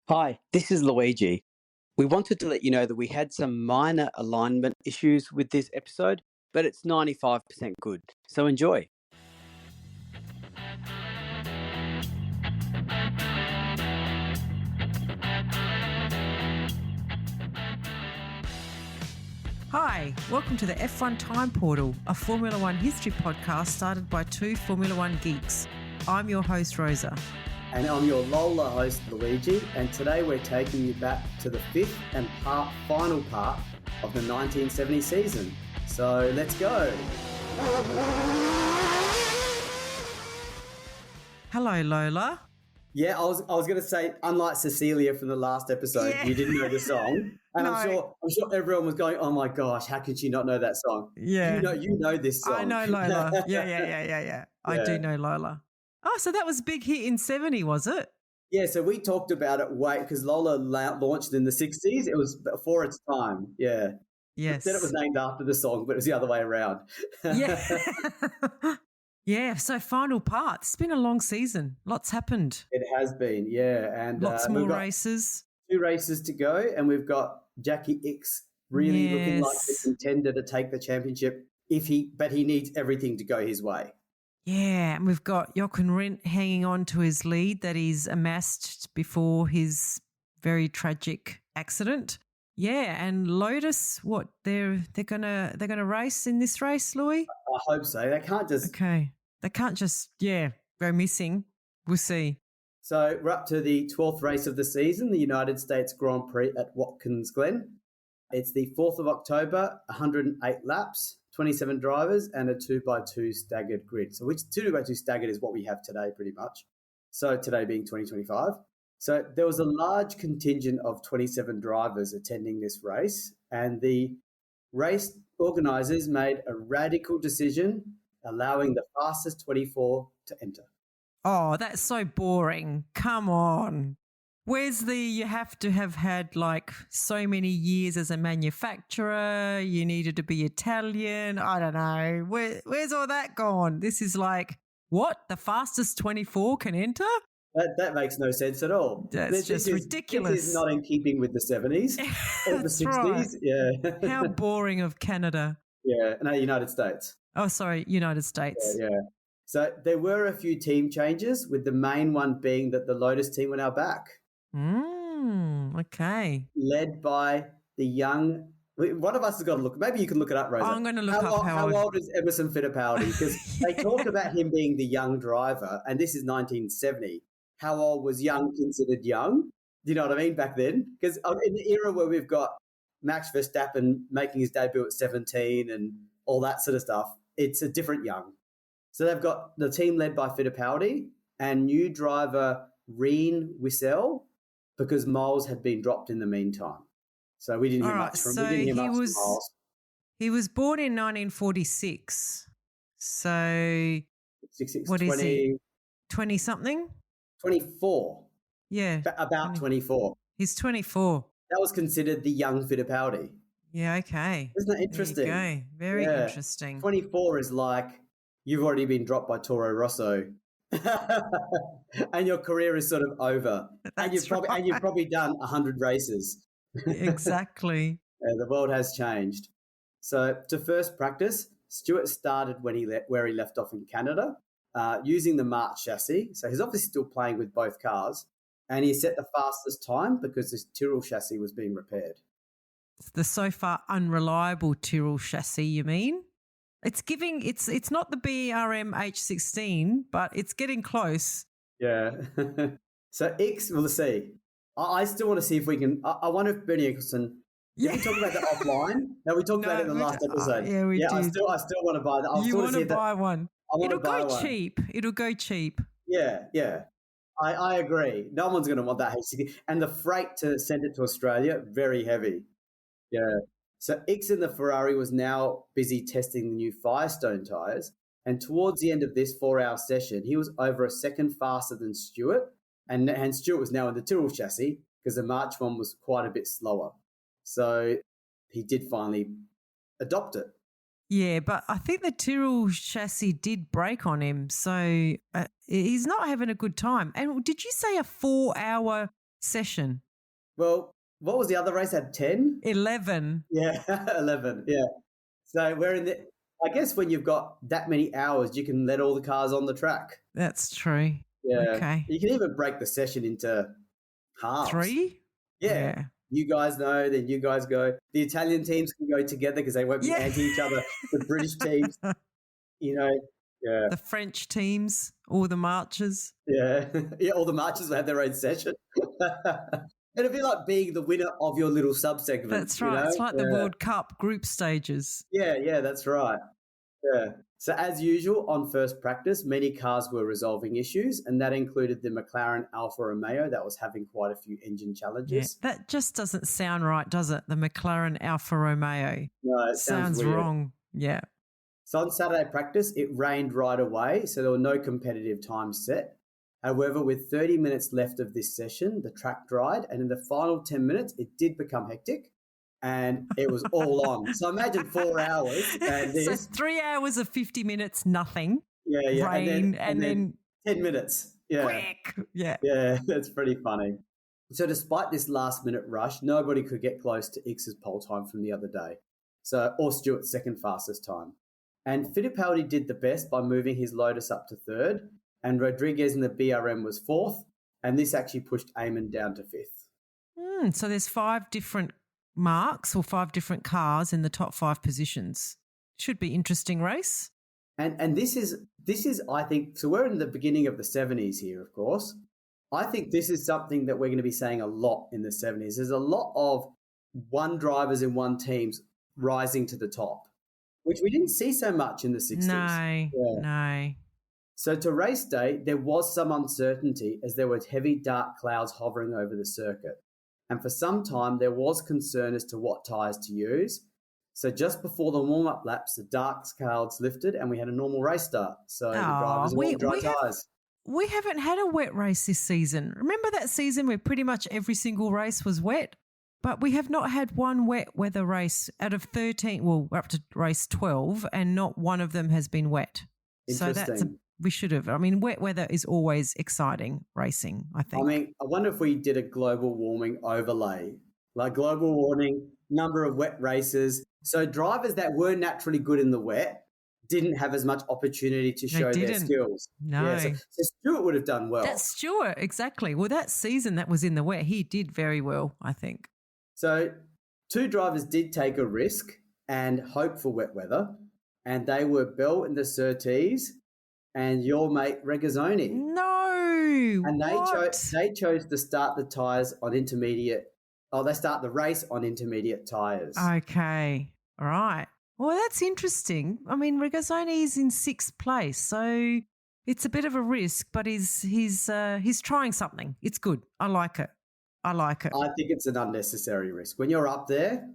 Hi, this is Luigi. We wanted to let you know that we had some minor alignment issues with this episode, but it's 95% good. So enjoy. Hi, welcome to the F1 Time Portal, a Formula One history podcast started by two Formula One geeks. I'm your host, Rosa. And I'm your Lola host, Luigi, and today we're taking you back to the fifth and final part of the 1970 season. So let's go. Hello, Lola. Yeah, I was going to say, unlike Cecilia from the last episode, you didn't know the song, and No. I'm sure everyone was going, "Oh my gosh, how could she not know that song?" Yeah. you know this song. I know Lola. Yeah. I do know Lola. Oh, so that was a big hit in 70, was it? Yeah, so we talked about it because Lola launched in the 60s. It was before its time. Yeah. Yes. Then it was named after the song, but it was the other way around. Yeah. Yeah, so final part. It's been a long season. Lots happened. It has been, yeah. And Lots more we've got races. 2 races to go, and we've got Jackie Ickx really looking like the Yes. contender to take the championship but he needs everything to go his way. Yeah, and we've got Jochen Rindt hanging on to his lead that he's amassed before his very tragic accident. Yeah, and Lotus, what they're gonna race in this race, Louis? I hope so. They can't just. Okay, they can't just go missing. We'll see. So we're up to the 12th race of the season, the United States Grand Prix at Watkins Glen. It's the 4th of October, 108 laps, 27 drivers, and a 2x2 staggered grid. So which 2x2 staggered is what we have today pretty much. So today being 2025. So there was a large contingent of 27 drivers attending this race, and the race organisers made a radical decision allowing the fastest 24 to enter. Oh, that's so boring. Come on. Where's you have to have had like so many years as a manufacturer, you needed to be Italian, I don't know. Where's all that gone? This is like, what? The fastest 24 can enter? That makes no sense at all. That's just ridiculous. This is not in keeping with the 70s or the 60s. Right. Yeah. How boring of Canada. Yeah, no, United States. Oh, sorry, United States. Yeah. So there were a few team changes, with the main one being that the Lotus team were now back. Okay. Led by the young... One of us has got to look. Maybe you can look it up, Rosa. I'm going to look up how old is Emerson Fittipaldi? Because they talk about him being the young driver, and this is 1970. How old was young considered young? Do you know what I mean back then? Because in the era where we've got Max Verstappen making his debut at 17 and all that sort of stuff, it's a different young. So they've got the team led by Fittipaldi and new driver Reen Wissel, because Moles had been dropped in the meantime. So we didn't hear much from him. We didn't hear much from Moles. He was born in 1946. So what 20, is he? 20-something? 24. Yeah. About 24. He's 24. That was considered the young Fittipaldi. Yeah, okay. Isn't that interesting? There you go. Very interesting. 24 is like you've already been dropped by Toro Rosso. And your career is sort of over. And you've probably done 100 races. Exactly. The world has changed. So to first practice, Stewart started where he left off in Canada, using the March chassis. So he's obviously still playing with both cars. And he set the fastest time because his Tyrrell chassis was being repaired. The so far unreliable Tyrrell chassis, you mean? It's not the BRM H16, but it's getting close. Yeah. So Ickx, we'll see. I still want to see if we can. I wonder if Bernie Eccleston. Did we talk about that offline? No, we talked about it in the last episode. Yeah, we did. I still want to buy that. You want to buy one? It'll go cheap. It'll go cheap. Yeah. I agree. No one's going to want that H60. And the freight to send it to Australia, very heavy. Yeah. So Ickx in the Ferrari was now busy testing the new Firestone tyres. And towards the end of this 4-hour session, he was over a second faster than Stewart. And Stewart was now in the Tyrrell chassis because the March one was quite a bit slower. So he did finally adopt it. Yeah, but I think the Tyrrell chassis did break on him. So he's not having a good time. And did you say a 4-hour session? Well, what was the other race? Had 10? 11. Yeah, 11. Yeah. So we're in the. I guess when you've got that many hours, you can let all the cars on the track. That's true. Yeah. Okay. You can even break the session into halves. 3? Yeah. You guys know, then you guys go. The Italian teams can go together because they won't be anti each other. The British teams, yeah. The French teams, all the marches. Yeah. Yeah, all the marches will have their own session. It'll be like being the winner of your little sub-segment. That's right. It's like the World Cup group stages. Yeah, that's right. Yeah. So as usual, on first practice, many cars were resolving issues, and that included the McLaren Alfa Romeo that was having quite a few engine challenges. Yeah, that just doesn't sound right, does it? The McLaren Alfa Romeo. No, it sounds weird. wrong. Yeah. So on Saturday practice, it rained right away, so there were no competitive times set. However, with 30 minutes left of this session, the track dried, and in the final 10 minutes, it did become hectic, and it was all on. So imagine 4 hours. And this. So 3 hours of 50 minutes, nothing. Yeah. Rain, and then 10 minutes. Yeah. Quick. Yeah. Yeah, that's pretty funny. So despite this last-minute rush, nobody could get close to Ickx's pole time from the other day, or Stewart's second fastest time. And Fittipaldi did the best by moving his Lotus up to third, and Rodriguez in the BRM was fourth, and this actually pushed Eamon down to fifth. So there's 5 different marks or 5 different cars in the top 5 positions. Should be interesting race. And this is I think, so we're in the beginning of the 70s here, of course. I think this is something that we're going to be saying a lot in the 70s. There's a lot of one drivers in one teams rising to the top, which we didn't see so much in the 60s. No. So to race day, there was some uncertainty as there were heavy dark clouds hovering over the circuit. And for some time, there was concern as to what tyres to use. So just before the warm-up laps, the dark clouds lifted and we had a normal race start. So the drivers wore dry tyres. We haven't had a wet race this season. Remember that season where pretty much every single race was wet? But we have not had one wet weather race out of 13. Well, we're up to race 12 and not one of them has been wet. Interesting. So we should have. I mean, wet weather is always exciting racing, I think. I mean, I wonder if we did a global warming overlay, like global warming, number of wet races. So drivers that were naturally good in the wet didn't have as much opportunity to show their skills. No. Yeah, so Stewart would have done well. That's Stewart, exactly. Well, that season that was in the wet, he did very well, I think. So 2 drivers did take a risk and hope for wet weather, and they were Bell in the Surtees and your mate Regazzoni. No, and they chose to start the tyres on intermediate. Oh, they start the race on intermediate tyres. Okay, all right. Well, that's interesting. I mean, Regazzoni is in 6th place, so it's a bit of a risk, but he's trying something. It's good. I like it. I think it's an unnecessary risk when you're up there.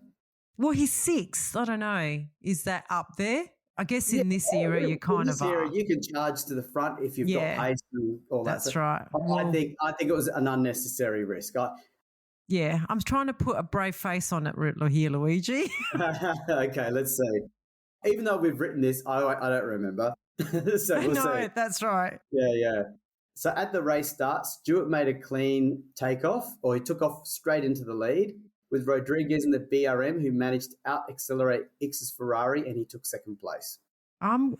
Well, he's 6th. I don't know. Is that up there? I guess in this era you kind of are. You can charge to the front if you've got pace and all that. That's right. I think it was an unnecessary risk. I'm trying to put a brave face on it here, Luigi. Okay, let's see. Even though we've written this, I don't remember. So we'll see. That's right. Yeah. So at the race start, Stewart made a clean takeoff, or he took off straight into the lead, with Rodriguez in the BRM, who managed to out-accelerate Ickx's Ferrari, and he took 2nd place. I'm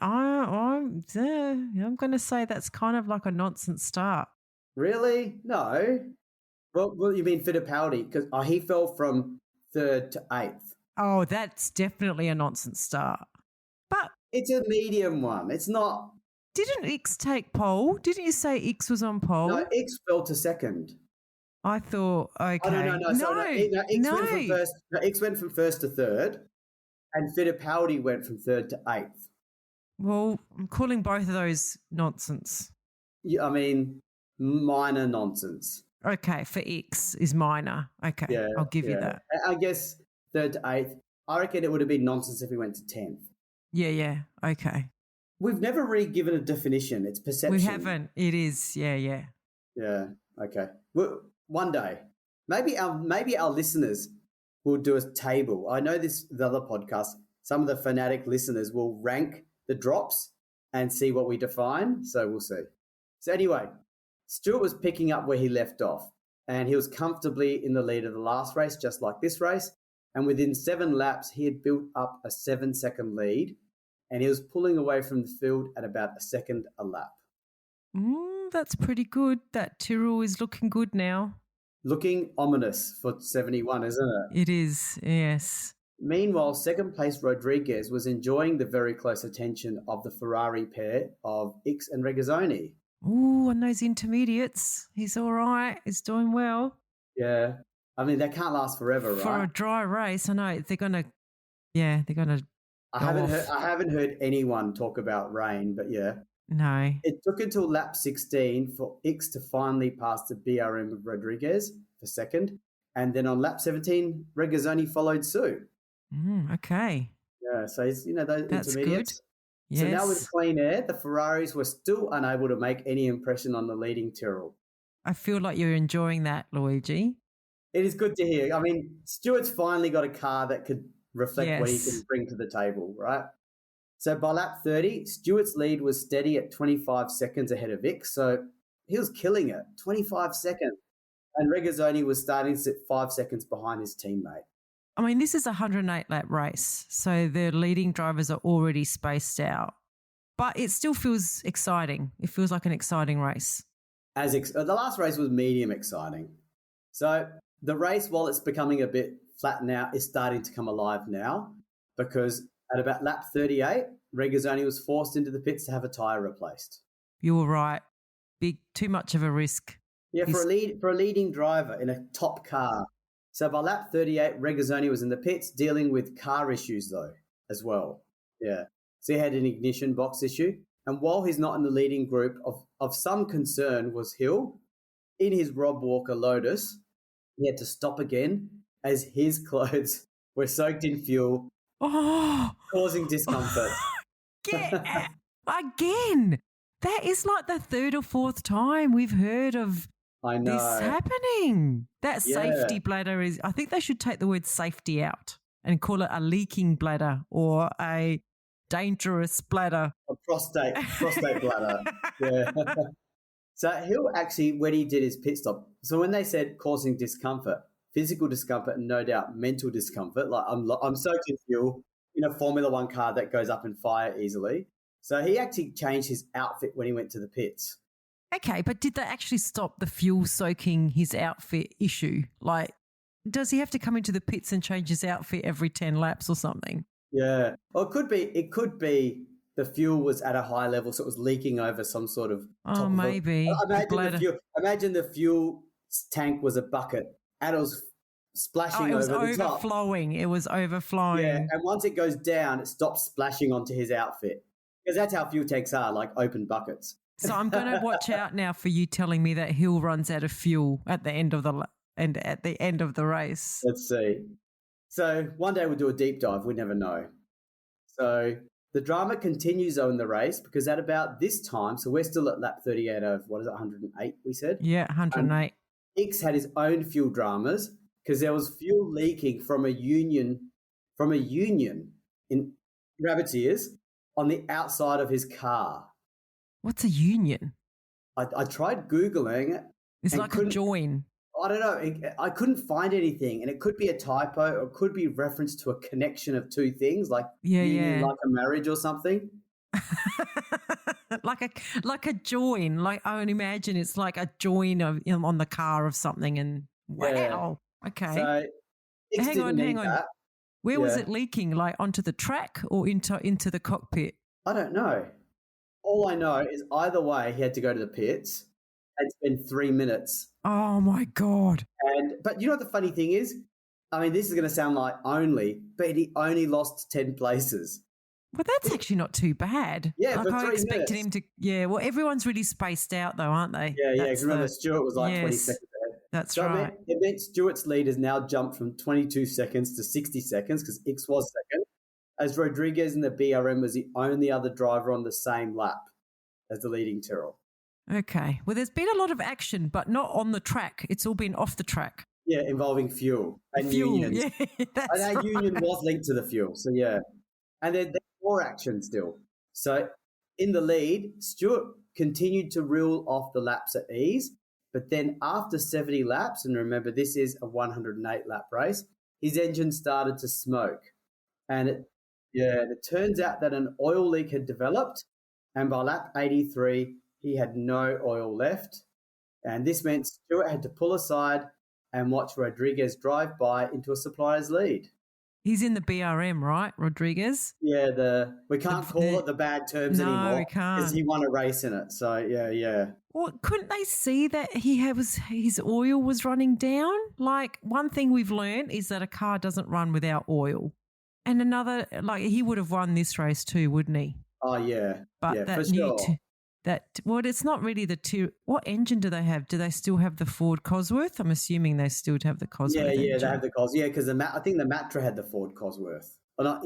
going to say that's kind of like a nonsense start. Really? No. Well, you mean Fittipaldi? Because he fell from 3rd to 8th. Oh, that's definitely a nonsense start. But it's a medium one. It's not. Didn't Ickx take pole? Didn't you say Ickx was on pole? No, Ickx fell to 2nd. I thought, okay. Oh, no. Ickx went from 1st to 3rd, and Fittipaldi went from 3rd to 8th. Well, I'm calling both of those nonsense. Yeah, I mean, minor nonsense. Okay, for Ickx is minor. Okay, yeah, I'll give you that. I guess 3rd to 8th. I reckon it would have been nonsense if we went to 10th. Yeah, okay. We've never really given a definition. It's perception. We haven't. It is, yeah. Yeah, okay. Well, one day, maybe our listeners will do a table. I know the other podcast, some of the fanatic listeners will rank the drops and see what we define. So we'll see. So anyway, Stewart was picking up where he left off. and he was comfortably in the lead of the last race, just like this race. And within 7 laps, he had built up a 7-second lead, and he was pulling away from the field at about a second a lap. That's pretty good. That Tyrrell is looking good now. Looking ominous for 71, isn't it? It is, yes. Meanwhile, second place Rodriguez was enjoying the very close attention of the Ferrari pair of Ickx and Regazzoni. Ooh, on those intermediates, he's all right. He's doing well. Yeah. I mean, they can't last forever, right? For a dry race, I know they're going to I haven't heard anyone talk about rain, but yeah. No. It took until lap 16 for Ickx to finally pass the BRM of Rodriguez for second. And then on lap 17, Regazzoni followed suit. Okay. Yeah, so those That's intermediates. good. Yes. So now with clean air, the Ferraris were still unable to make any impression on the leading Tyrrell. I feel like you're enjoying that, Luigi. It is good to hear. I mean, Stewart's finally got a car that could reflect what he can bring to the table, right? So by lap 30, Stewart's lead was steady at 25 seconds ahead of Ickx. So he was killing it, 25 seconds. And Regazzoni was starting to sit 5 seconds behind his teammate. I mean, this is a 108-lap race, so the leading drivers are already spaced out. But it still feels exciting. It feels like an exciting race. The last race was medium exciting. So the race, while it's becoming a bit flat now, is starting to come alive now because at about lap 38, Regazzoni was forced into the pits to have a tyre replaced. You were right. Too much of a risk. Yeah, for a leading driver in a top car. So by lap 38, Regazzoni was in the pits dealing with car issues though as well. Yeah. So he had an ignition box issue. And while he's not in the leading group, of some concern was Hill. In his Rob Walker Lotus, he had to stop again as his clothes were soaked in fuel, causing discomfort. Again, that is like the third or fourth time we've heard of this happening. That safety bladder is, I think they should take the word safety out and call it a leaking bladder or a dangerous bladder. A prostate bladder. Yeah. So Hill actually, when he did his pit stop, so when they said causing discomfort, physical discomfort and no doubt mental discomfort, like I'm soaked in fuel in a Formula One car that goes up in fire easily. So he actually changed his outfit when he went to the pits. Okay, but did they actually stop the fuel soaking his outfit issue? Like, does he have to come into the pits and change his outfit every 10 laps or something? Yeah. Well, it could be the fuel was at a high level, so it was leaking over some sort of... maybe. Imagine the fuel tank was a bucket and it was splashing over the top. It was overflowing. Yeah, and once it goes down, it stops splashing onto his outfit. Because that's how fuel tanks are, like open buckets. So I'm going to watch out now for you telling me that Hill runs out of fuel at the end of the race. Let's see. So one day we'll do a deep dive. We never know. So the drama continues though in the race because at about this time, so we're still at lap 38 of, 108 we said? Yeah, 108. Ickx had his own fuel dramas because there was fuel leaking from a union in rabbit's ears on the outside of his car. What's a union? I tried Googling it. It's like a join. I don't know. I couldn't find anything, and it could be a typo or it could be reference to a connection of two things, like union, like a marriage or something. like a join. Like I would imagine it's like a join on the car of something. And wow, okay. So hang on. Where was it leaking? Like onto the track or into the cockpit? I don't know. All I know is either way, he had to go to the pits and spend 3 minutes. Oh my God. But you know what the funny thing is? I mean, this is going to sound like but he only lost 10 places. Well, that's actually not too bad. Yeah, like for 3 I expected minutes. him to, well, everyone's really spaced out though, aren't they? Yeah, because remember Stewart was like 20 seconds ahead. That's right. It meant Stewart's lead has now jumped from 22 seconds to 60 seconds because Ickx was second, as Rodriguez in the BRM was the only other driver on the same lap as the leading Tyrrell. Okay. Well, there's been a lot of action, but not on the track. It's all been off the track. Yeah, involving fuel and unions. Yeah, that's and our union was linked to the fuel, so yeah. And there's more action still. So in the lead, Stewart continued to reel off the laps at ease, But then after 70 laps, and remember this is a 108 lap race, his engine started to smoke. And it turns out that an oil leak had developed, and by lap 83, he had no oil left. And this meant Stewart had to pull aside and watch Rodriguez drive by into a supplier's lead. He's in the BRM, right, Rodriguez? Yeah, we can't call it the bad terms anymore. No, we can't. Because he won a race in it. So, yeah. Well, couldn't they see that his oil was running down? Like, one thing we've learned is that a car doesn't run without oil. And another, like, he would have won this race too, wouldn't he? Oh, yeah. But yeah, that for sure. It's not really the two. What engine do they have? Do they still have the Ford Cosworth? I'm assuming they still have the Cosworth engine. Yeah, they have the Cosworth. Yeah, because I think the Matra had the Ford Cosworth. Or not,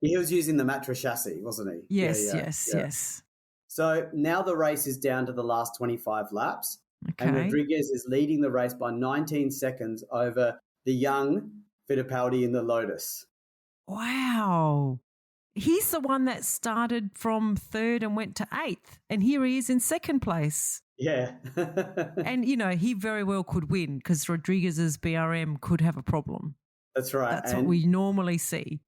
he was using the Matra chassis, wasn't he? Yes. So now the race is down to the last 25 laps. Okay. And Rodriguez is leading the race by 19 seconds over the young Fittipaldi in the Lotus. Wow. He's the one that started from third and went to eighth, and here he is in second place. Yeah. And, he very well could win because Rodriguez's BRM could have a problem. That's right. That's what we normally see.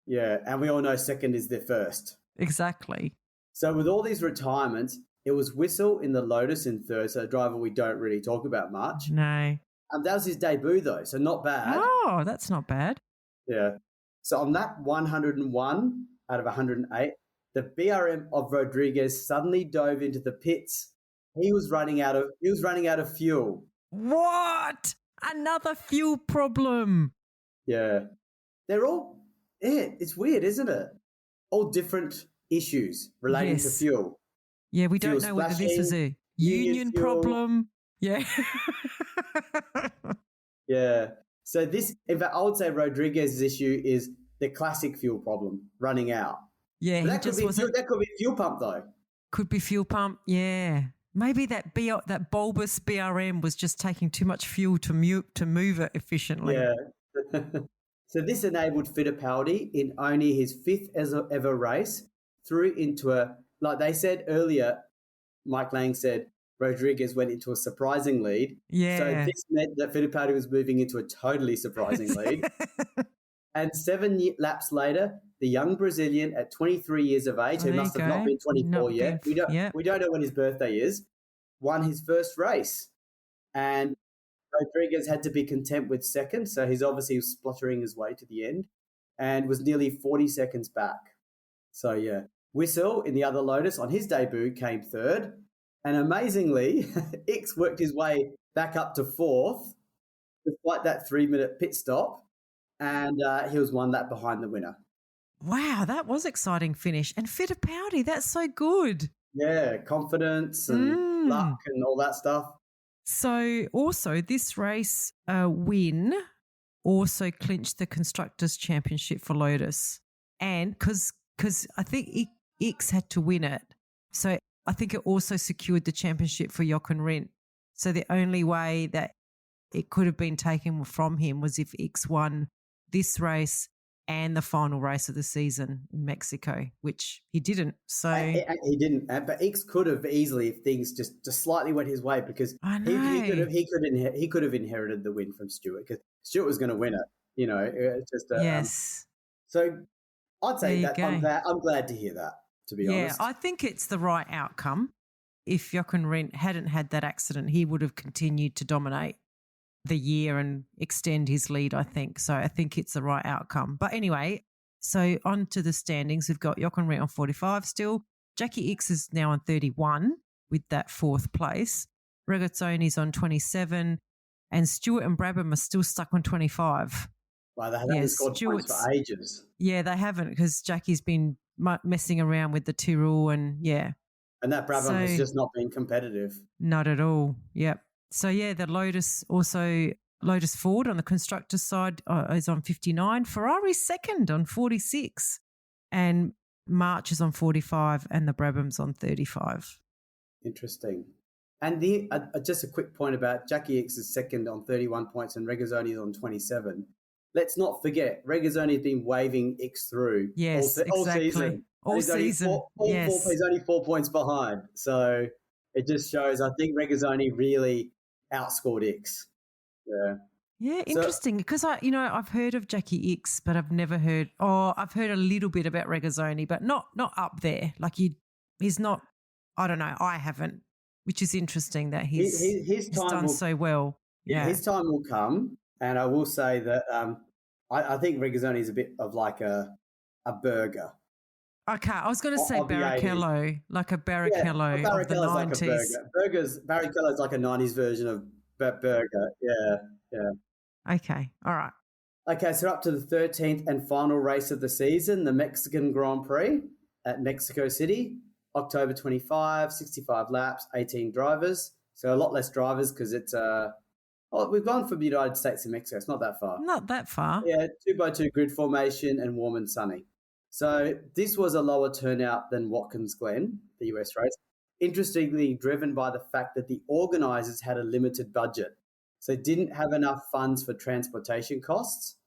Yeah, and we all know second is their first. Exactly. So with all these retirements, it was Whistle in the Lotus in third, so a driver we don't really talk about much. No. That was his debut, though, so not bad. Oh, that's not bad. Yeah. So on lap 101 out of 108, the BRM of Rodriguez suddenly dove into the pits. He was running out of fuel. What? Another fuel problem. Yeah. They're all it's weird, isn't it? All different issues relating to fuel. Yeah, we don't know whether this is a union problem. Yeah. Yeah. So this, in fact, I would say Rodriguez's issue is the classic fuel problem, running out. Yeah, that could be fuel pump, though. Could be fuel pump, yeah. Maybe that bulbous BRM was just taking too much fuel to move it efficiently. Yeah. So this enabled Fittipaldi in only his fifth ever race through into like they said earlier, Mike Lang said, Rodriguez went into a surprising lead. Yeah. So this meant that Fittipaldi was moving into a totally surprising lead. And 7 laps later, the young Brazilian at 23 years of age, who must have not been 24 yet, we don't know when his birthday is, won his first race. And Rodriguez had to be content with second, so he's obviously spluttering his way to the end and was nearly 40 seconds back. So, yeah. Whistle in the other Lotus on his debut came third. And amazingly, Ickx worked his way back up to fourth despite that 3-minute pit stop. And he was 1 lap behind the winner. Wow, that was exciting finish. And Fittipaldi, that's so good. Yeah, confidence and luck and all that stuff. So also this race win also clinched the Constructors' Championship for Lotus. And because I think Ickx had to win it. So I think it also secured the championship for Jochen Rindt. So the only way that it could have been taken from him was if Ickx won this race and the final race of the season in Mexico, which he didn't. So he didn't, but Ickx could have easily, if things just slightly went his way, because he could have inherited the win from Stewart, because Stewart was going to win it. It's just yes. So I'd say that I'm glad to hear that. To be honest, I think it's the right outcome. If Jochen Rindt hadn't had that accident, he would have continued to dominate the year and extend his lead, I think. So I think it's the right outcome. But anyway, so on to the standings. We've got Jochen Rindt on 45 still. Jackie Ickx is now on 31 with that 4th place. Regazzoni's on 27 and Stewart and Brabham are still stuck on 25. Well, they haven't scored points for ages. Yeah, they haven't, because Jackie's been messing around with the Tyrrell and And that Brabham has just not been competitive. Not at all, yep. So, the Lotus Ford on the constructor side is on 59. Ferrari's second on 46. And March is on 45 and the Brabham's on 35. Interesting. And just a quick point about Jackie Ickx is second on 31 points and Regazzoni is on 27. Let's not forget, Regazzoni has been waving Ickx through all season. All season. He's only 4 points behind. So it just shows, I think Regazzoni really outscored Ickx. Yeah. Yeah, interesting. Because I've heard of Jackie Ickx, but I've never heard. Oh, I've heard a little bit about Regazzoni, but not up there. Like he's not. I don't know. I haven't, which is interesting that he's done so well. Yeah, his time will come, and I will say that I think Regazzoni is a bit of like a burger. Okay, I was going to say Barrichello, like a Barrichello of the 90s. Like a burger. Barrichello's like a 90s version of burger. Yeah. Okay, all right. Okay, so up to the 13th and final race of the season, the Mexican Grand Prix at Mexico City, October 25, 65 laps, 18 drivers. So a lot less drivers because it's we've gone from the United States to Mexico. It's not that far. Not that far. Yeah, 2x2 grid formation and warm and sunny. So this was a lower turnout than Watkins Glen, the US race. Interestingly, driven by the fact that the organisers had a limited budget. So didn't have enough funds for transportation costs.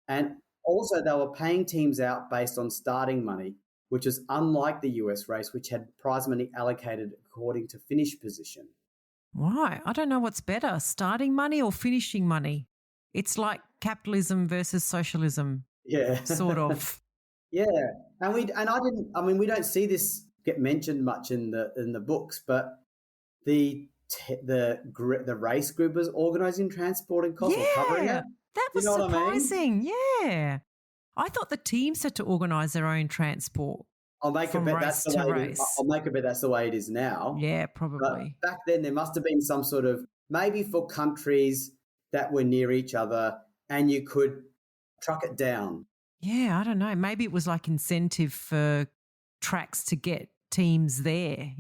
And also they were paying teams out based on starting money, which is unlike the US race, which had prize money allocated according to finish position. Why? I don't know what's better, starting money or finishing money. It's like capitalism versus socialism. Yeah. Sort of. Yeah. We don't see this get mentioned much in the books, but the race group was organising transport and costs or covering it. That was surprising. Yeah. I thought the teams had to organise their own transport. I'll make a bet that's the way it is now. Yeah, probably. But back then there must have been some sort of, maybe for countries that were near each other and you could truck it down. Yeah, I don't know. Maybe it was like incentive for tracks to get teams there,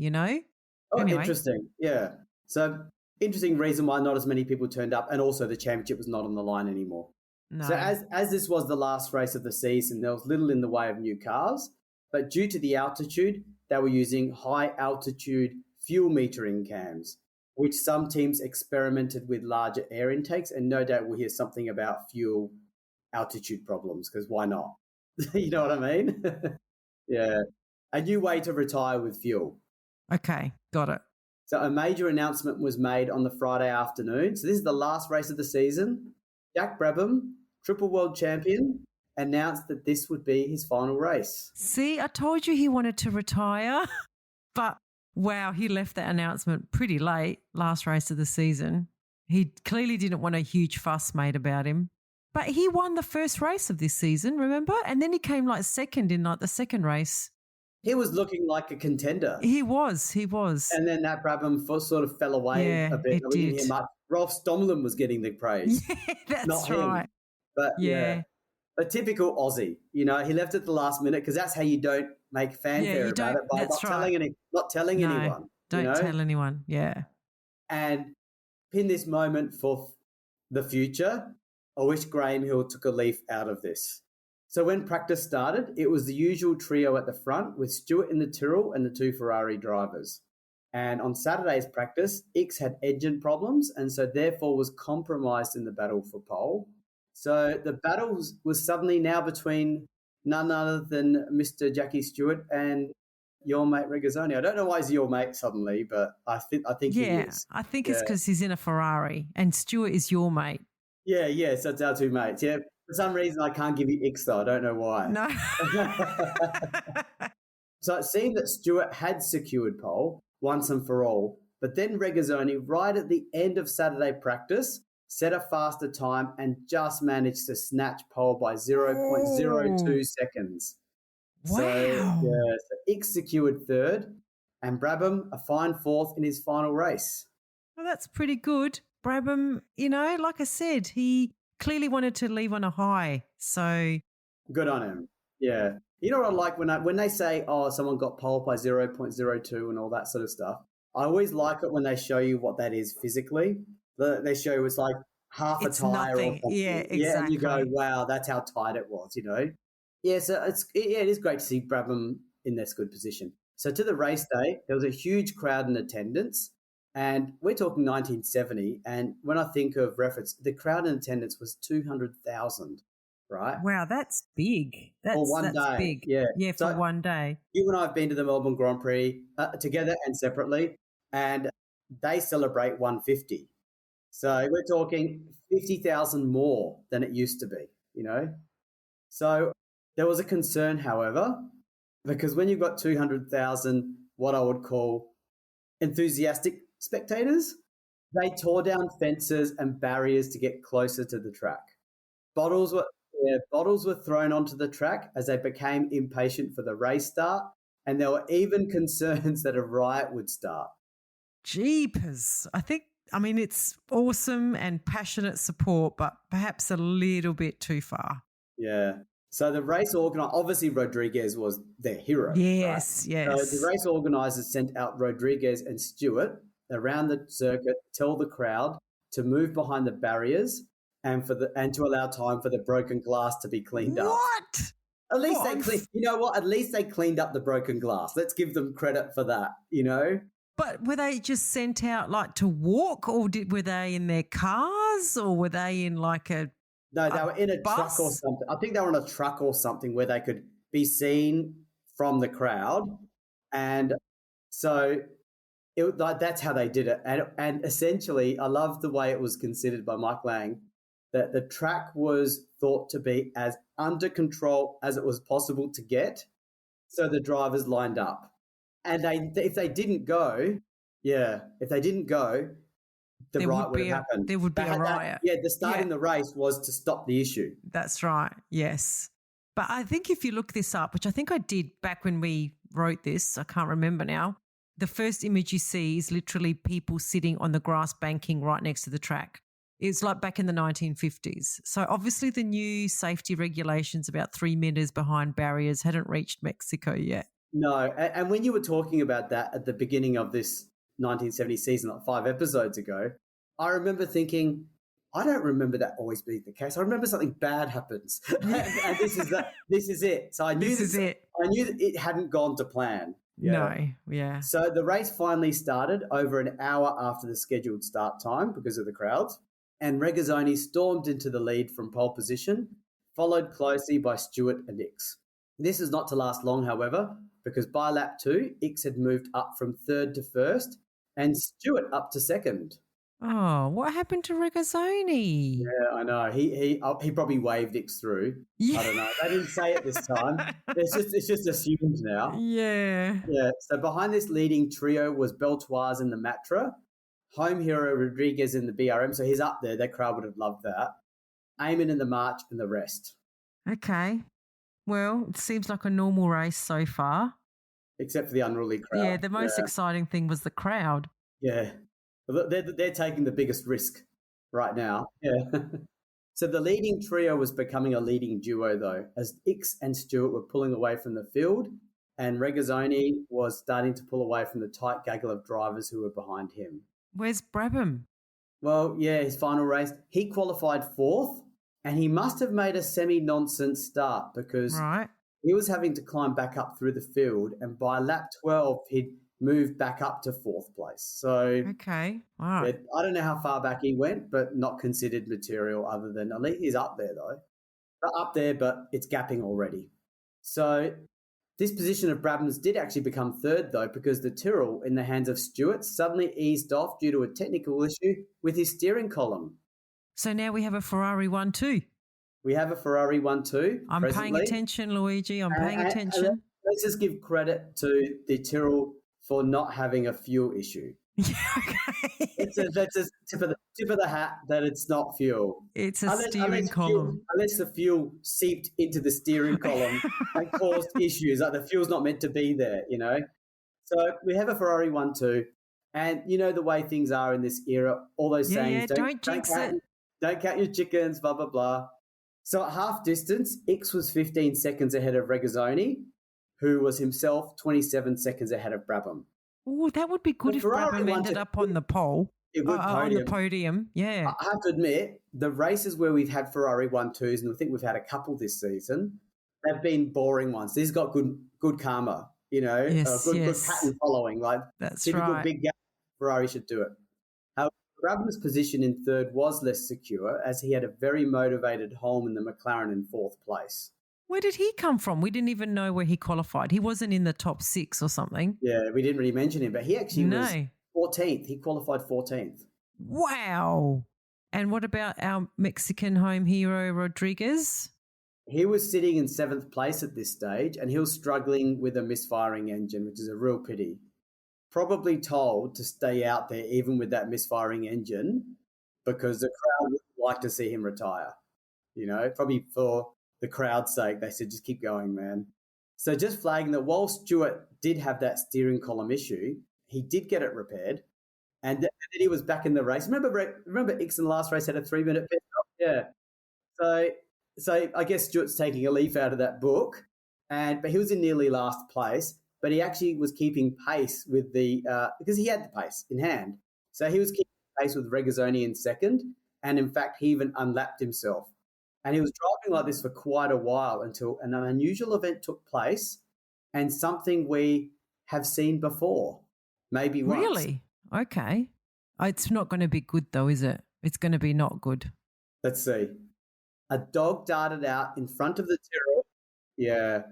Oh, anyway. Interesting. Yeah. So interesting reason why not as many people turned up, and also the championship was not on the line anymore. No. So as this was the last race of the season, there was little in the way of new cars, but due to the altitude, they were using high altitude fuel metering cams, which some teams experimented with larger air intakes, and no doubt we'll hear something about fuel altitude problems, because why not? You know what I mean? Yeah. A new way to retire with fuel. Okay, got it. So a major announcement was made on the Friday afternoon. So this is the last race of the season. Jack Brabham, triple world champion, announced that this would be his final race. See, I told you he wanted to retire, but wow, he left that announcement pretty late, last race of the season. He clearly didn't want a huge fuss made about him. But he won the first race of this season, remember? And then he came like second in like the second race. He was looking like a contender. He was. And then that Brabham sort of fell away a bit. It did. Rolf Stommelin was getting the praise. Yeah, that's right. Him. But yeah. A typical Aussie. He left at the last minute because that's how you don't make fanfare about it, by not telling anyone. Don't tell anyone, yeah. And in this moment for the future, I wish Graham Hill took a leaf out of this. So when practice started, it was the usual trio at the front with Stewart in the Tyrrell and the two Ferrari drivers. And on Saturday's practice, Ickx had engine problems and so therefore was compromised in the battle for pole. So the battle was suddenly now between none other than Mr. Jackie Stewart and your mate Regazzoni. I don't know why he's your mate suddenly, but I think he is. I think it's because he's in a Ferrari and Stewart is your mate. Yeah, so it's our two mates. Yeah, for some reason I can't give you Ickx though. I don't know why. No. So it seemed that Stewart had secured pole once and for all, but then Regazzoni, right at the end of Saturday practice, set a faster time and just managed to snatch pole by 0.02 seconds. Wow. So Ickx secured third and Brabham a fine fourth in his final race. Well, that's pretty good. Brabham, like I said, he clearly wanted to leave on a high. So good on him. Yeah. You know what I like when they say, someone got pole by 0.02 and all that sort of stuff. I always like it when they show you what that is physically. They show you it's like half a tire nothing. or something. Yeah, exactly. Yeah, and you go, wow, that's how tight it was, Yeah, so it is great to see Brabham in this good position. So to the race day, there was a huge crowd in attendance. And we're talking 1970. And when I think of reference, the crowd in attendance was 200,000, right? Wow, that's big. For one day. Big. Yeah, for one day. You and I have been to the Melbourne Grand Prix together and separately, and they celebrate 150. So we're talking 50,000 more than it used to be, you know. So there was a concern, however, because when you've got 200,000, what I would call enthusiastic spectators, they tore down fences and barriers to get closer to the track. Bottles were thrown onto the track as they became impatient for the race start, and there were even concerns that a riot would start. Jeepers. I mean, it's awesome and passionate support, but perhaps a little bit too far. Yeah. So the race organizer, obviously Rodriguez was their hero. Yes, right? yes. So the race organizers sent out Rodriguez and Stewart around the circuit, tell the crowd to move behind the barriers and to allow time for the broken glass to be cleaned up. What? At least you know what? At least they cleaned up the broken glass. Let's give them credit for that, you know? But were they just sent out like to walk, or were they in their cars, or were they in like a No, they were in a bus? truck or something. I think they were on a truck or something where they could be seen from the crowd. And so that's how they did it. And essentially, I love the way it was considered by Mike Lang, that the track was thought to be as under control as it was possible to get. So the drivers lined up. And if they didn't go, the riot would have happened. There would be a riot. Starting the race was to stop the issue. That's right, yes. But I think if you look this up, which I think I did back when we wrote this, I can't remember now, the first image you see is literally people sitting on the grass banking right next to the track. It's like back in the 1950s. So obviously the new safety regulations about 3 meters behind barriers hadn't reached Mexico yet. No, and when you were talking about that at the beginning of this 1970 season, like 5 episodes ago, I remember thinking, I don't remember that always being the case. I remember something bad happens, and this is it. So I knew I knew that it hadn't gone to plan. No, yeah. So the race finally started over an hour after the scheduled start time because of the crowds, and Regazzoni stormed into the lead from pole position, followed closely by Stewart and Ickx. This is not to last long, however, because by lap 2, Ickx had moved up from third to first and Stewart up to second. Oh, what happened to Regazzoni? Yeah, I know. He probably waved Ickx through. Yeah. I don't know. They didn't say it this time. It's just assumed now. Yeah. Yeah. So behind this leading trio was Beltoise in the Matra, home hero Rodriguez in the BRM. So he's up there. That crowd would have loved that. Eamon in the March and the rest. Okay. Well, it seems like a normal race so far. Except for the unruly crowd. Yeah, the most exciting thing was the crowd. Yeah. They're taking the biggest risk right now. Yeah. So the leading trio was becoming a leading duo, though, as Ickx and Stewart were pulling away from the field and Regazzoni was starting to pull away from the tight gaggle of drivers wwho were behind him. Where's Brabham? Well, yeah, his final race, he qualified 4th. And he must have made a semi-nonsense start because he was having to climb back up through the field. And by lap 12, he'd moved back up to 4th place. So, okay, all right. I don't know how far back he went, but not considered material other than, at least he's up there though. Up there, but it's gapping already. So this position of Brabham's did actually become 3rd though, because the Tyrrell in the hands of Stewart suddenly eased off due to a technical issue with his steering column. So now we have a Ferrari 1-2. We have a Ferrari 1-2. I'm paying attention, Luigi. I'm paying attention. Let's just give credit to the Tyrrell for not having a fuel issue. Okay. That's a tip of the hat that it's not fuel. It's a steering column. Unless the fuel seeped into the steering column and caused issues, like the fuel's not meant to be there, you know. So we have a Ferrari 1-2, and you know the way things are in this era. All those sayings, don't jinx it. Don't count your chickens, blah, blah, blah. So at half distance, Ickx was 15 seconds ahead of Regazzoni, who was himself 27 seconds ahead of Brabham. Oh, that would be good if Brabham ended up on the pole. It would on the podium, yeah. I have to admit, the races where we've had Ferrari 1-2s, and I think we've had a couple this season, they've been boring ones. These got good karma, you know, good pattern following. Like that's typical right. Big gap, Ferrari should do it. However, Brabham's position in 3rd was less secure as he had a very motivated Holm in the McLaren in 4th place. Where did he come from? We didn't even know where he qualified. He wasn't in the top 6 or something. Yeah, we didn't really mention him, but he actually was 14th. He qualified 14th. Wow. And what about our Mexican home hero, Rodriguez? He was sitting in 7th place at this stage, and he was struggling with a misfiring engine, which is a real pity. Probably told to stay out there even with that misfiring engine because the crowd would like to see him retire. Probably for the crowd's sake, they said, just keep going, man. So just flagging that while Stewart did have that steering column issue, he did get it repaired. And then he was back in the race. Remember Ickx in the last race had a 3-minute pit stop? Yeah. So I guess Stewart's taking a leaf out of that book, but he was in nearly last place. But he actually was keeping pace with because he had the pace in hand. So he was keeping pace with Regazzoni in second, and in fact, he even unlapped himself. And he was driving like this for quite a while until an unusual event took place, and something we have seen before, maybe once. Really? Okay. It's not going to be good though, is it? It's going to be not good. Let's see. A dog darted out in front of the Tyrrell. Yeah.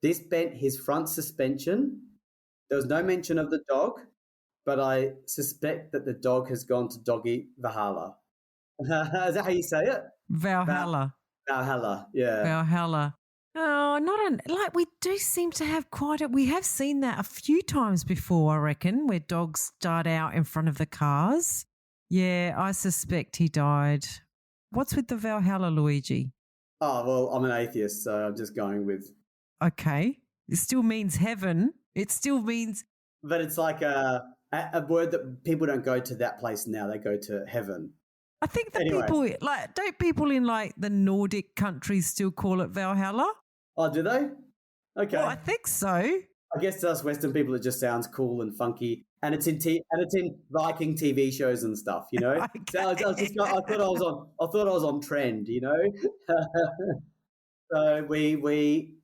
This bent his front suspension. There was no mention of the dog, but I suspect that the dog has gone to doggy Valhalla. Is that how you say it? Valhalla. Valhalla, yeah. Valhalla. Oh, we do seem to have we have seen that a few times before, I reckon, where dogs start out in front of the cars. Yeah, I suspect he died. What's with the Valhalla, Luigi? Oh, well, I'm an atheist, so I'm just going with... Okay. It still means heaven. It still means... But it's like a word that people don't go to that place now. They go to heaven. I think people, don't people in the Nordic countries still call it Valhalla? Oh, do they? Okay. Well, I think so. I guess to us Western people, it just sounds cool and funky, and it's in Viking TV shows and stuff, Okay. So I thought I was on trend, So we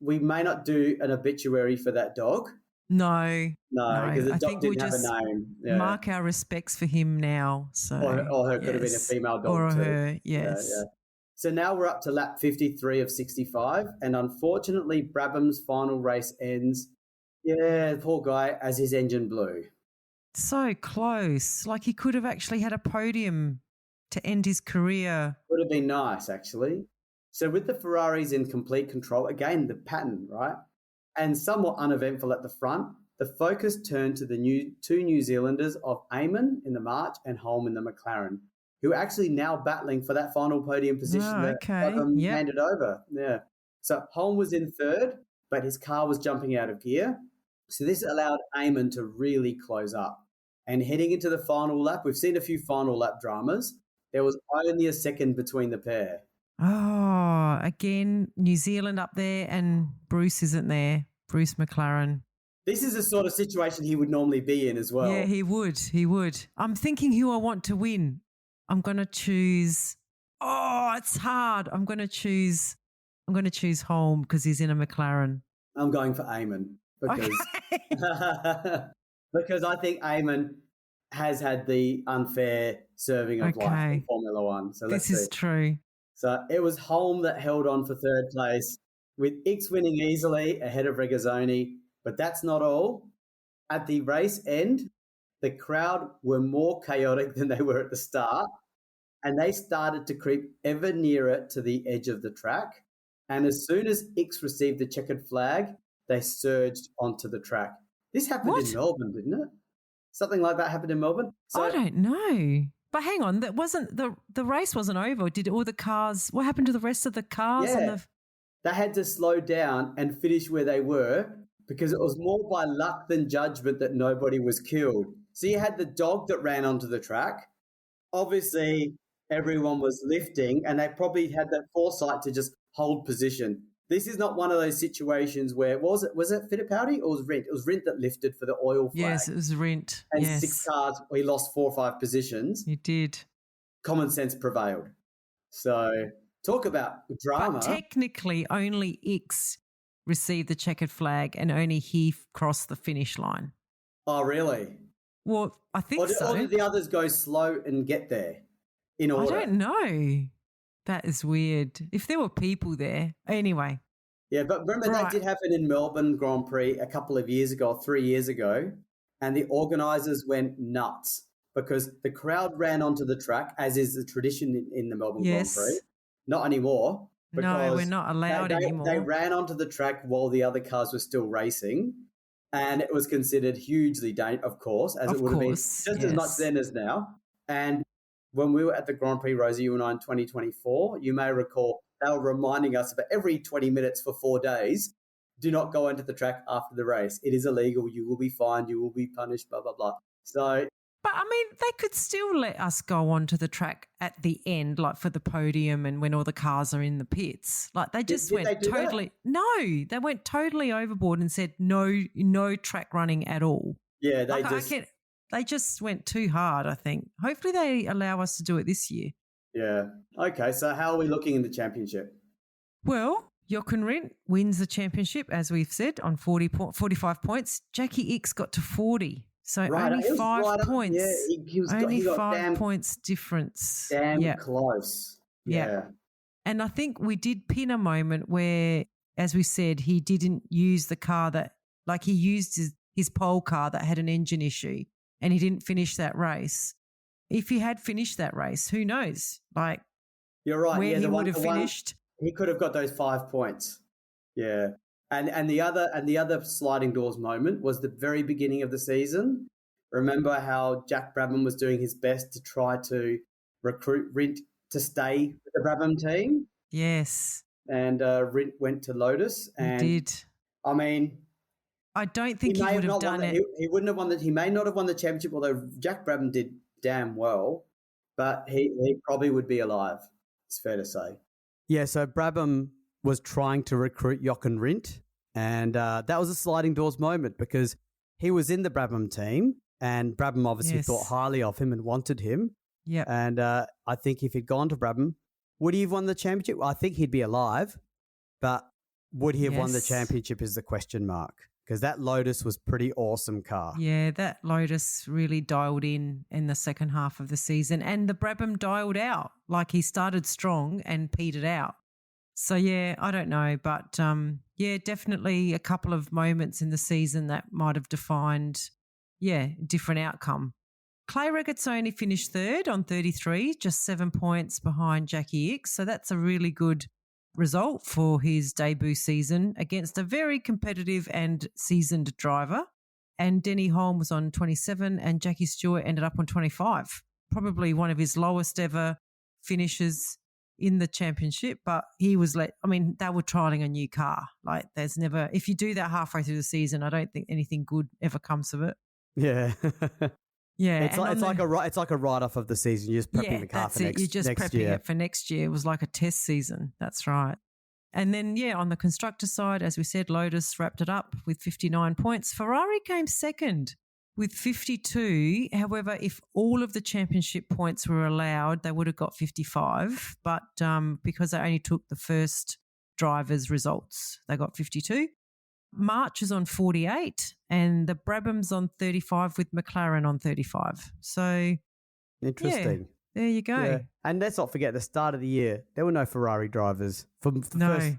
may not do an obituary for that dog. No, because the dog didn't have a name. Yeah. Mark our respects for him now. So or her could have been a female dog or too. her, yes. Yeah. So now we're up to lap 53 of 65, and unfortunately Brabham's final race ends. Yeah, poor guy, as his engine blew. So close. He could have actually had a podium to end his career. Would have been nice, actually. So with the Ferraris in complete control, again, the pattern, right? And somewhat uneventful at the front, the focus turned to the two New Zealanders of Eamon in the March and Holm in the McLaren, who are actually now battling for that final podium position that handed over. Yeah. So Holm was in third, but his car was jumping out of gear. So this allowed Eamon to really close up. And heading into the final lap, we've seen a few final lap dramas. There was only a second between the pair. Oh, again, New Zealand up there and Bruce isn't there. Bruce McLaren. This is the sort of situation he would normally be in as well. Yeah, he would. He would. I'm thinking who I want to win. I'm going to choose. Oh, it's hard. I'm going to choose Holm because he's in a McLaren. I'm going for Eamon because I think Eamon has had the unfair serving of life in Formula One. So this is true. So it was Holm that held on for third place, with Ickx winning easily ahead of Regazzoni. But that's not all. At the race end, the crowd were more chaotic than they were at the start, and they started to creep ever nearer to the edge of the track. And as soon as Ickx received the checkered flag, they surged onto the track. This happened in Melbourne, didn't it? Something like that happened in Melbourne? So, I don't know. But hang on, that wasn't the race wasn't over. Did all the cars? What happened to the rest of the cars? Yeah, they had to slow down and finish where they were because it was more by luck than judgment that nobody was killed. So you had the dog that ran onto the track. Obviously, everyone was lifting, and they probably had that foresight to just hold position. This is not one of those situations where was it Fittipaldi or was Rindt? It was Rindt that lifted for the oil flag. Yes, it was Rindt. And 6 cars, he lost 4 or 5 positions. He did. Common sense prevailed. So talk about drama. But technically, only Ickx received the checkered flag, and only he crossed the finish line. Oh, really? Well, I think so. Or did the others go slow and get there in order? I don't know. That is weird. If there were people there. Anyway. Yeah, but remember that did happen in Melbourne Grand Prix a couple of years ago, 3 years ago, and the organisers went nuts because the crowd ran onto the track, as is the tradition in the Melbourne Grand Prix. Yes. Not anymore. No, we're not allowed anymore. They ran onto the track while the other cars were still racing, and it was considered hugely dangerous, of course, as it would have been just as much then as now. And when we were at the Grand Prix, Rosie, you and I, in 2024, you may recall they were reminding us about every 20 minutes for 4 days, do not go onto the track after the race. It is illegal. You will be fined. You will be punished, blah, blah, blah. So... But, I mean, they could still let us go onto the track at the end, like for the podium and when all the cars are in the pits. Like they just went totally – no, they went totally overboard and said no track running at all. Yeah, they just went too hard, I think. Hopefully they allow us to do it this year. Yeah. Okay, so how are we looking in the championship? Well, Jochen Rindt wins the championship, as we've said, on 45 points. Jackie Ickx got to 40. So only 5 points. Yeah, he got 5 points difference. Damn close. Yeah. And I think we did pin a moment where, as we said, he didn't use the car that, like he used his pole car that had an engine issue and he didn't finish that race. If he had finished that race, who knows? Like, you're right. Where he would have finished. He could have got those 5 points. Yeah. And the other sliding doors moment was the very beginning of the season. Remember how Jack Brabham was doing his best to try to recruit Rindt to stay with the Brabham team? Yes. And Rindt went to Lotus. And he did. I mean, I don't think he would have done it. He wouldn't have won he may not have won the championship, although Jack Brabham did damn well, but he probably would be alive. It's fair to say. Yeah, so Brabham was trying to recruit Jochen Rindt, and that was a sliding doors moment because he was in the Brabham team, and Brabham obviously thought highly of him and wanted him. Yeah, and I think if he'd gone to Brabham, would he have won the championship? Well, I think he'd be alive, but would he have won the championship is the question mark, because that Lotus was pretty awesome car. Yeah, that Lotus really dialed in the second half of the season, and the Brabham dialed out. Like he started strong and petered out. So, yeah, I don't know. But, definitely a couple of moments in the season that might have defined, different outcome. Clay Regazzoni finished third on 33, just 7 points behind Jackie Ickx. So that's a really good result for his debut season against a very competitive and seasoned driver. And Denny Holm was on 27 and Jackie Stewart ended up on 25. Probably one of his lowest ever finishes in the championship, but he was they were trialling a new car. Like there's never, if you do that halfway through the season, I don't think anything good ever comes of it. Yeah. Yeah. It's like a write-off of the season. You're just prepping the car for next year. You're just prepping it for next year. It was like a test season. That's right. And then, on the constructor side, as we said, Lotus wrapped it up with 59 points. Ferrari came second with 52. However, if all of the championship points were allowed, they would have got 55. But because they only took the first driver's results, they got 52. March is on 48 and the Brabham's on 35 with McLaren on 35. So interesting. There you go. Yeah. And let's not forget the start of the year, there were no Ferrari drivers from the first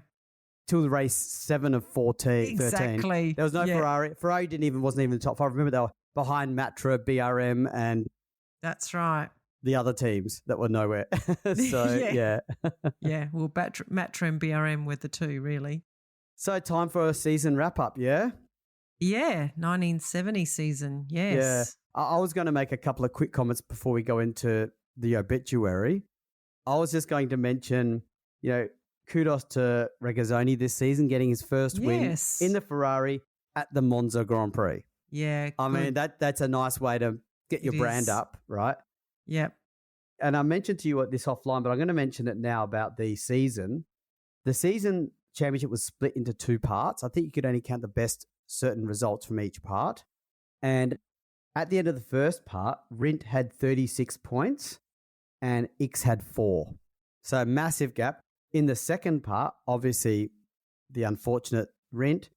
till the race 7 of 14. Exactly. 13. There was no Ferrari. Ferrari wasn't even in the top 5. Remember, they were behind Matra, BRM, and that's right. The other teams that were nowhere. So yeah. Well, Matra and BRM were the two, really. So time for a season wrap-up, yeah? Yeah, 1970 season, yes. Yeah. I was going to make a couple of quick comments before we go into the obituary. I was just going to mention, kudos to Regazzoni this season, getting his first win in the Ferrari at the Monza Grand Prix. Yeah. I mean, that's a nice way to get your brand up, right? Yep. And I mentioned to you this offline, but I'm going to mention it now about the season. The season championship was split into 2 parts. I think you could only count the best certain results from each part. And at the end of the first part, Rindt had 36 points and Ickx had 4. So a massive gap. In the second part, obviously, the unfortunate Rindt,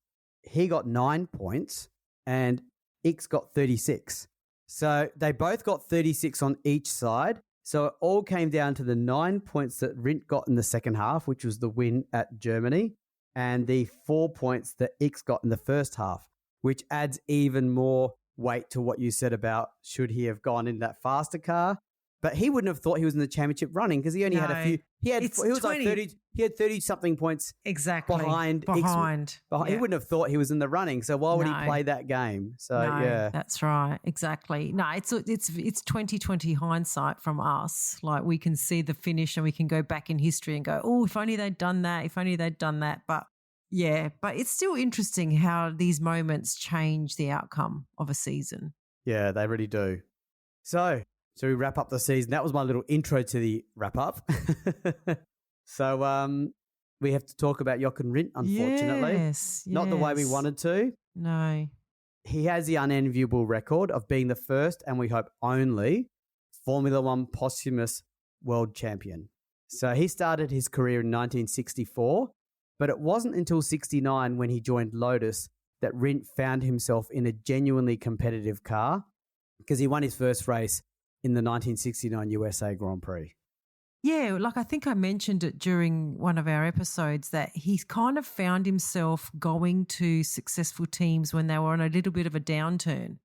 he got 9 points and Ickx got 36. So they both got 36 on each side. So it all came down to the 9 points that Rindt got in the second half, which was the win at Germany, and the 4 points that Ickx got in the first half, which adds even more weight to what you said about should he have gone in that faster car. But he wouldn't have thought he was in the championship running because he only had a few. He was like 30. He had 30 something points behind. Ickx. He wouldn't have thought he was in the running. So why would he play that game? So yeah, that's right, exactly. No, it's 2020 hindsight from us. Like we can see the finish and we can go back in history and go, oh, if only they'd done that. If only they'd done that. But yeah, but it's still interesting how these moments change the outcome of a season. Yeah, they really do. So we wrap up the season. That was my little intro to the wrap up. So we have to talk about Jochen Rindt, unfortunately. Yes. Not the way we wanted to. No. He has the unenviable record of being the first, and we hope only, Formula One posthumous world champion. So he started his career in 1964, but it wasn't until 69 when he joined Lotus that Rindt found himself in a genuinely competitive car because he won his first race in the 1969 USA Grand Prix. Yeah, like I think I mentioned it during one of our episodes that he's kind of found himself going to successful teams when they were on a little bit of a downturn.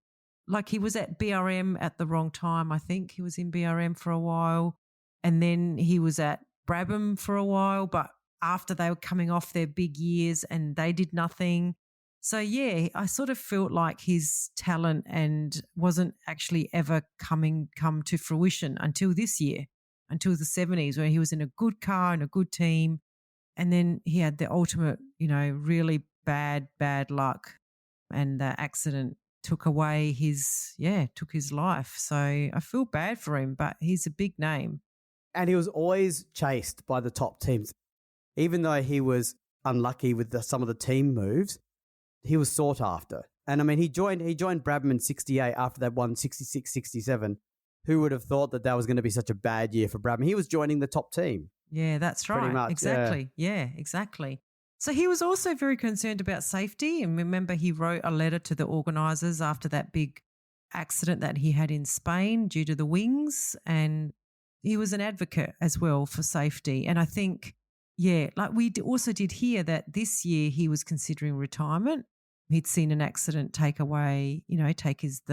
Like he was at BRM at the wrong time, I think. He was in BRM for a while and then he was at Brabham for a while, but after they were coming off their big years and they did nothing. So, yeah, I sort of felt like his talent and wasn't actually ever come to fruition until this year, until the 70s, where he was in a good car and a good team. And then he had the ultimate, really bad luck. And the accident took his life. So I feel bad for him, but he's a big name. And he was always chased by the top teams. Even though he was unlucky with some of the team moves, he was sought after. And I mean, he joined Brabham in 68 after they won 66, 67. Who would have thought that was going to be such a bad year for Brabham? He was joining the top team. Yeah, that's right. Pretty much, exactly. Yeah, exactly. So he was also very concerned about safety. And remember, he wrote a letter to the organisers after that big accident that he had in Spain due to the wings. And he was an advocate as well for safety. And I think, like we also did hear that this year he was considering retirement. He'd seen an accident take the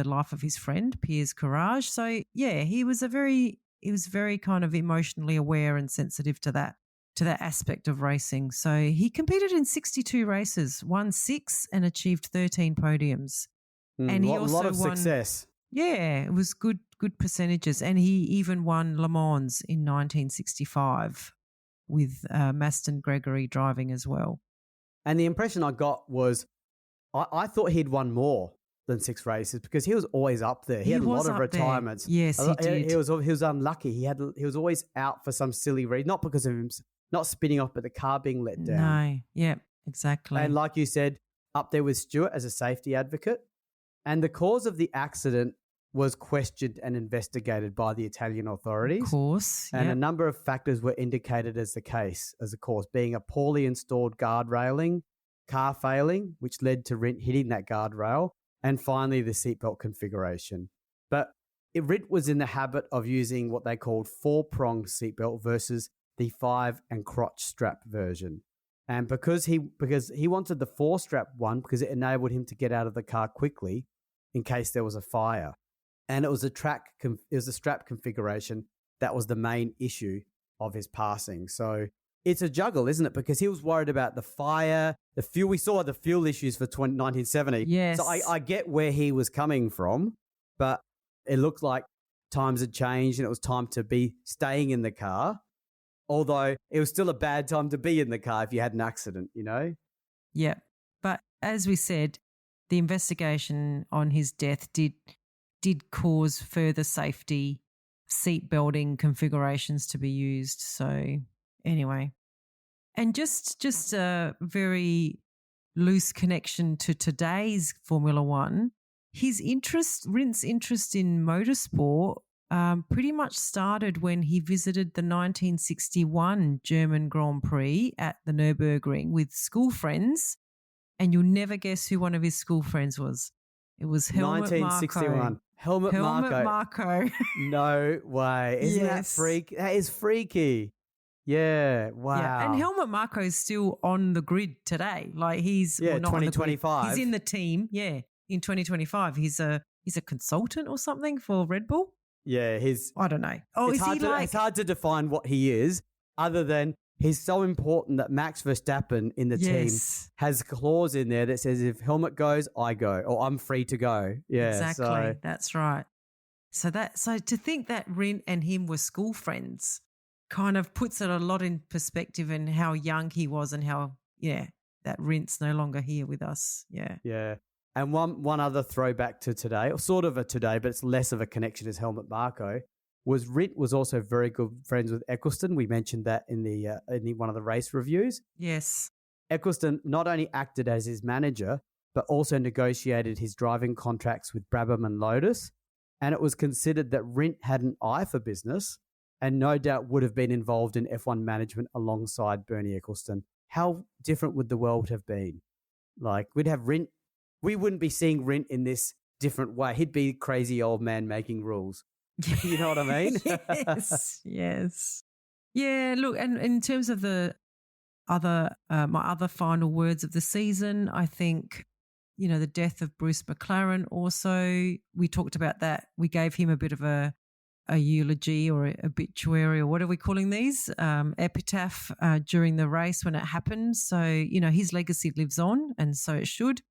life of his friend, Piers Courage. So, yeah, he was very kind of emotionally aware and sensitive to that aspect of racing. So he competed in 62 races, won 6 and achieved 13 podiums. And he also a lot of won, success. Yeah, it was good percentages. And he even won Le Mans in 1965 with Maston Gregory driving as well. And the impression I got was I thought he'd won more than 6 races because he was always up there. He had a lot of retirements. There. Yes, he did. He was unlucky. He was always out for some silly reason, not because of him not spinning off, but the car being let down. No, yeah, exactly. And like you said, up there with Stewart as a safety advocate. And the cause of the accident was questioned and investigated by the Italian authorities. Of course. And a number of factors were indicated as the cause, being a poorly installed guard railing, car failing, which led to Rindt hitting that guardrail, and finally the seatbelt configuration. But Rindt was in the habit of using what they called 4-pronged seatbelt versus the 5 and crotch strap version. And because he wanted the 4-strap one because it enabled him to get out of the car quickly in case there was a fire. And it was a strap configuration that was the main issue of his passing. So it's a juggle, isn't it? Because he was worried about the fire, the fuel. We saw the fuel issues for 1970. Yes. So I get where he was coming from, but it looked like times had changed and it was time to be staying in the car. Although it was still a bad time to be in the car if you had an accident, Yeah. But as we said, the investigation on his death did cause further safety seat belting configurations to be used. So anyway, and just a very loose connection to today's Formula One, Rindt's interest in motorsport pretty much started when he visited the 1961 German Grand Prix at the Nürburgring with school friends. And you'll never guess who one of his school friends was. It was Helmut 1961. Marko. Helmut Marko. No way. Isn't that freak? That is freaky. Yeah. Wow. Yeah. And Helmut Marko is still on the grid today. Like he's not 2025. He's in the team. Yeah. in 2025. He's a consultant or something for Red Bull. Yeah, I don't know. Oh, it's is hard to define what he is, other than he's so important that Max Verstappen in the team has a clause in there that says if helmet goes, I go, or I'm free to go. Yeah, exactly. So. That's right. So to think that Rindt and him were school friends kind of puts it a lot in perspective in how young he was and how, that Rindt's no longer here with us. Yeah. Yeah. And one other throwback to today, or sort of a today, but it's less of a connection as Helmut Marko, was Rindt was also very good friends with Eccleston. We mentioned that in one of the race reviews. Yes. Eccleston not only acted as his manager, but also negotiated his driving contracts with Brabham and Lotus. And it was considered that Rindt had an eye for business and no doubt would have been involved in F1 management alongside Bernie Eccleston. How different would the world have been? Like, we'd have Rindt. We wouldn't be seeing Rindt in this different way. He'd be crazy old man making rules. You know what I mean? Yes. Yeah, look, and in terms of the other, my other final words of the season, I think, the death of Bruce McLaren also, we talked about that. We gave him a bit of a eulogy or obituary, or what are we calling these? Epitaph during the race when it happened. So, his legacy lives on, and so it should.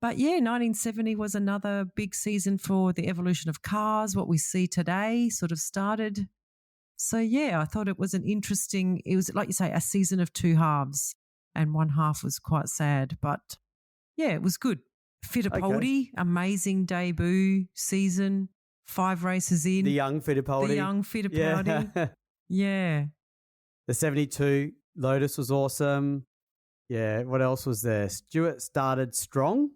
But yeah, 1970 was another big season for the evolution of cars. What we see today sort of started. So yeah, I thought it was it was like you say, a season of two halves, and one half was quite sad, but yeah, it was good. Fittipaldi, amazing debut season, 5 races in. The young Fittipaldi. Yeah. The 72 Lotus was awesome. Yeah, what else was there? Stewart started strong.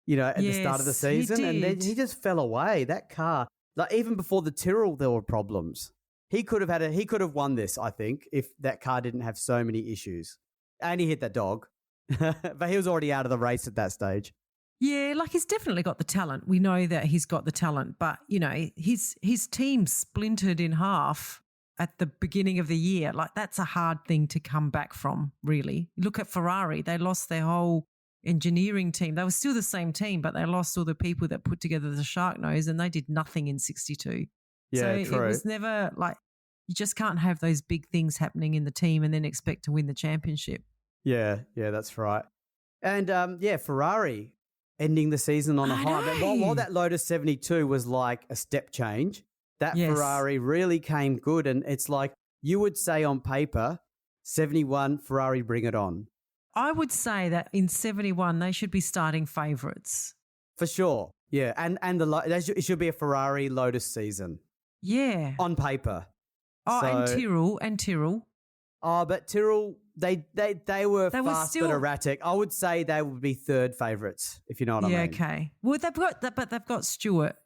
At the start of the season, and then he just fell away. That car, like even before the Tyrrell, there were problems. He could have won this, I think, if that car didn't have so many issues. And he hit that dog, but he was already out of the race at that stage. Yeah, like he's definitely got the talent. We know that he's got the talent, but his team splintered in half at the beginning of the year. Like that's a hard thing to come back from. Really, look at Ferrari; they lost their whole engineering team. They were still the same team, but they lost all the people that put together the shark nose, and they did nothing in 62. Yeah, so true. It was never like, you just can't have those big things happening in the team and then expect to win the championship. Yeah, that's right. And Ferrari ending the season on a high. But while that Lotus 72 was like a step change, that Ferrari really came good. And it's like, you would say on paper, 71 Ferrari, bring it on. I would say that in 71, they should be starting favourites. For sure. Yeah. And it should be a Ferrari Lotus season. Yeah. On paper. Oh, and Tyrrell. Oh, but Tyrrell, they were fast but erratic. I would say they would be third favourites, if you know what I mean. Yeah, okay. Well, they've got Stewart,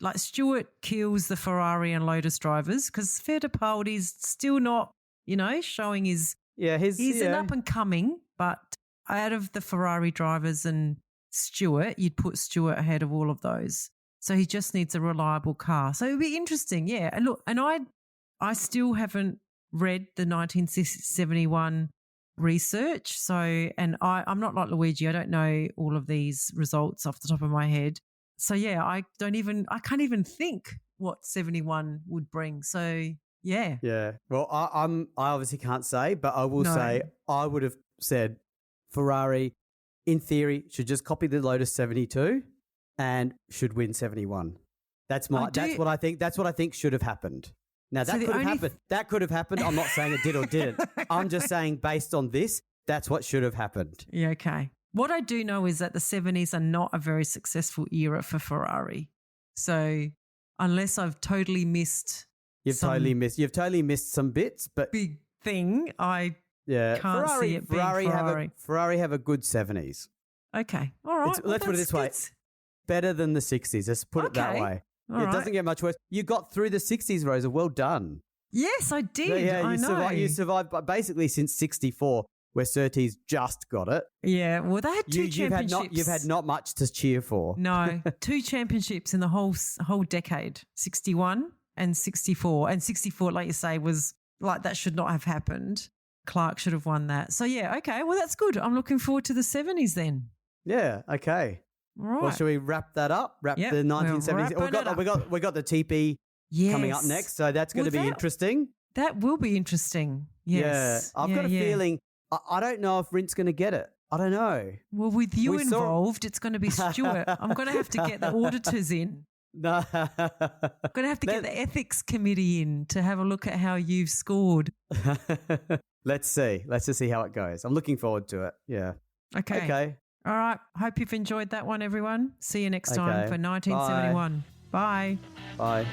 Like Stewart kills the Ferrari and Lotus drivers because Fittipaldi's still not, showing his... Yeah, he's an up and coming, but out of the Ferrari drivers and Stewart, you'd put Stewart ahead of all of those. So he just needs a reliable car. So it would be interesting, yeah. And look, and I still haven't read the 1971 research. So, and I'm not like Luigi. I don't know all of these results off the top of my head. So yeah, I can't even think what 71 would bring. So yeah. Yeah. Well, I obviously can't say, but I will say I would have said Ferrari, in theory, should just copy the Lotus 72 and should win 71. That's what I think. That's what I think should have happened. Now that could have happened. That could have happened. I'm not saying it did or didn't. I'm just saying based on this, that's what should have happened. Yeah. Okay. What I do know is that the 70s are not a very successful era for Ferrari. So unless I've totally missed. You've totally missed some bits, but big thing. Can't see it being Ferrari. Ferrari have a good 70s. Okay, all right. Let's put it this way: better than the 60s. Let's put it that way. It doesn't get much worse. You got through the 60s, Rosa. Well done. Yes, I did. Yeah, you survived, but basically since 64, where Surtees just got it. Yeah, well, they had two championships. You've had not much to cheer for. No, 2 championships in the whole decade: 61. And 64. And 64, like you say, was like that should not have happened. Clark should have won that. So, yeah, okay. Well, that's good. I'm looking forward to the 70s then. Yeah, okay. Right. Well, should we wrap that up? Wrap Yep, the we're 1970s. wrapping We got the TP coming up Yes. next, so that's going to be interesting. That will be interesting. Yes. Yeah, I've got a feeling. I don't know if Rindt's going to get it. I don't know. Well, with you We saw- involved, it's going to be Stuart. I'm going to have to get the auditors in. No. I'm going to have to get the ethics committee in to have a look at how you've scored. Let's see. Let's just see how it goes. I'm looking forward to it. Yeah. Okay. All right. Hope you've enjoyed that one, everyone. See you next time for 1971. Bye. Bye.